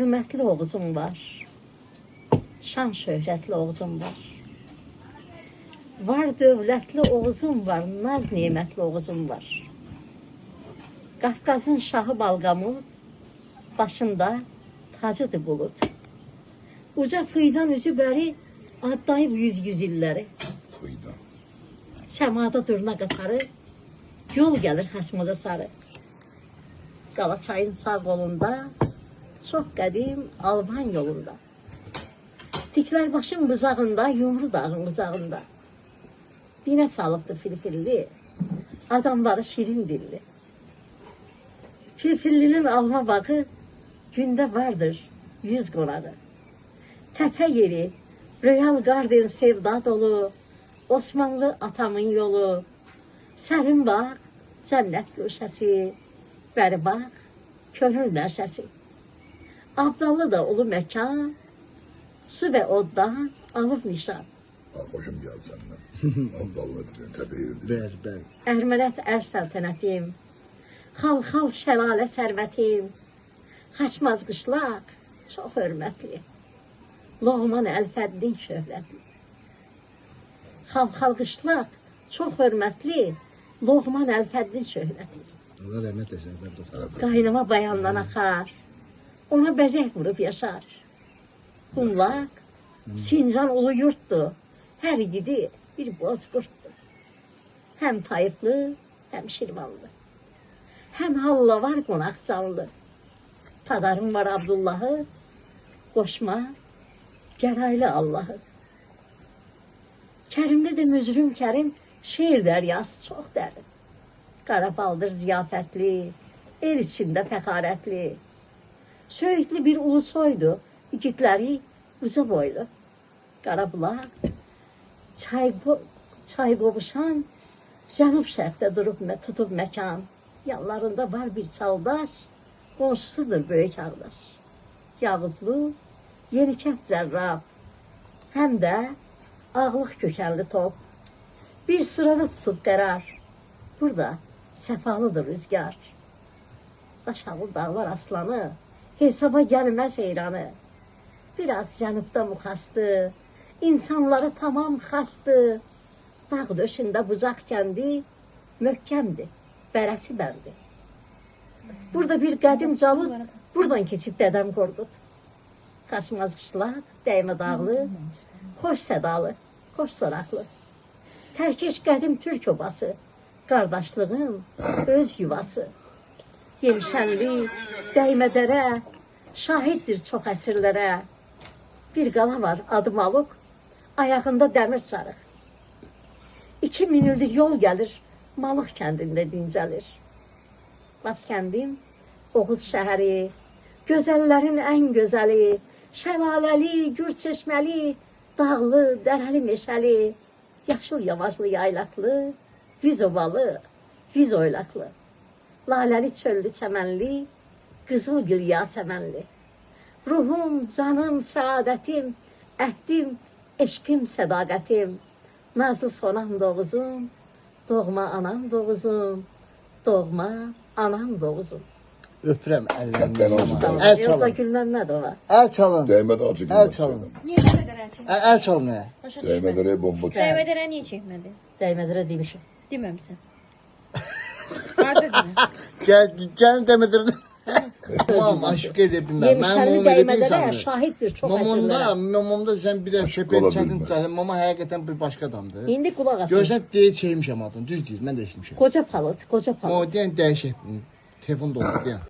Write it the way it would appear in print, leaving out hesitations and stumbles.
hörmətli oğuzum var. Şan şöhrətli oğuzum var. Var dövlətli oğuzum var, naz nemətli oğuzum var. Qafqazın şahı Balqamut, başında tacıdır bulut. Uca fıydan üzü bəri, adlayıb yüz illəri. Fıydan. Səmada durna qatarı, yol gəlir xəsməzə sarı. Qalaçayın sağ qolunda, çox qədim Alban yolunda. Tiklərbaşın bıcağında, Yumru dağın bıcağında. Binə salıbdı filfilli, adamları şirin dilli. Filfillinin alma bağı, gündə vardır 100 qonağı. Təpə yeri, Royal Garden sevda dolu, Osmanlı atamın yolu. Sərin bax, cənnət güşəsi, bəri bax, könül nəşəsi. Abdallı da ulu məkan, su və oddan alıb nişan. Hoşum geldi senden. Abdallah dedin, təbəyi Bəli. Ərmənət ər səltənətim, xal şəlalə sərvətim, xaçmaz qışlaq, çox hörmətli, Loğman Əlfəddin şöhrətli. Xal qışlaq, çox hörmətli, Loğman Əlfəddin şöhrətli. Allah rəhmət etsin. Qaynama bayandan axar, ona bəzək vurub yaşar. Qumlaq, Sincan ulu yurtdur, hər gidi bir bozqurtdur. Həm tayıflı, həm şirvanlı. Həm halla var qonaq canlı. Tadarım var Abdullahı, qoşma, gəraylı Allahı. Kərimli də mücrüm Kərim, şeir dəryası çox dərin. Qarafaldır ziyafətli, el içində fəxarətli. Söyüdlü bir ulu soydu, igidləri uca boylu. Qarabulaq, çay qovuşan, cənub şərqdə tutub məkan. Yanlarında var bir çavdaş, qonşusudur böyük ağdaş. Yağıblı, yenikət zərrab, həm də ağlıq kökənli top. Bir sırada tutub qərar, burada səfalıdır rüzgar. Aşağı dağlar aslanı, hesaba gəlməz heyranı. Biraz cənubda muxastı, insanları tamam xastı. Dağ döşündə bucaq kəndi, möhkəmdir, bərəsi bəndi. Burada bir qədim cavud, buradan keçib dədəm Qorqud. Xaçmaz qışlaq, dəymə dağlı, xoş sədalı, xoş soraqlı. Tərkeş qədim türk obası, qardaşlığın öz yuvası. Yelişənli, dəymə dərə, şahiddir çox əsrlərə. Bir qala var adı Maluq, ayağında dəmir çarıq. 2000 ildir yol gəlir, Maluq kəndində dincəlir. Baş kəndim Oğuz şəhəri, gözəllərin ən gözəli, şəlaləli, gür çeşməli, dağlı, dərəli meşəli, yaşıl yamaclı yaylaqlı, yüz ovalı, yüz oylaqlı, laləli çöllü çəmənli, qızıl gül yasəmənli. Ruhum, canım, səadətim, əhdim, eşqim, sədaqətim, nazlı sonam doğuzum, doğma anam doğuzum, doğma anam doğuzum. Öpürəm Əllərini əllərini. Əl Elza Gülməmmədova. Əl çalın. Değmedi acı gibi. Əl çalın. Niye Dəymədərə çəkmədin? Əl çalın. Başa düşmədim. Değmedi bomba çıktı. Dəymədərə niyə çəkmədin? Dəymədirə demişim. Deməmsən. Harada deməmsən? Gəl demədir. Tamam, aşıq edə bilməm. Yemişənli dəymələrə şahiddir çox əsrlərə. Momumda sən bir dəfə şəpət Ola çətin bilməz. tutarsan. Mama həqiqətən bir başqa adamdır. İndi qulaq asın. Görsən deyir çeymişəm adını. Düz deyir, mən də eşitmişəm. Qoca palıd, qoca palıd. O deyən dəyişək. Telefon doldu deyən.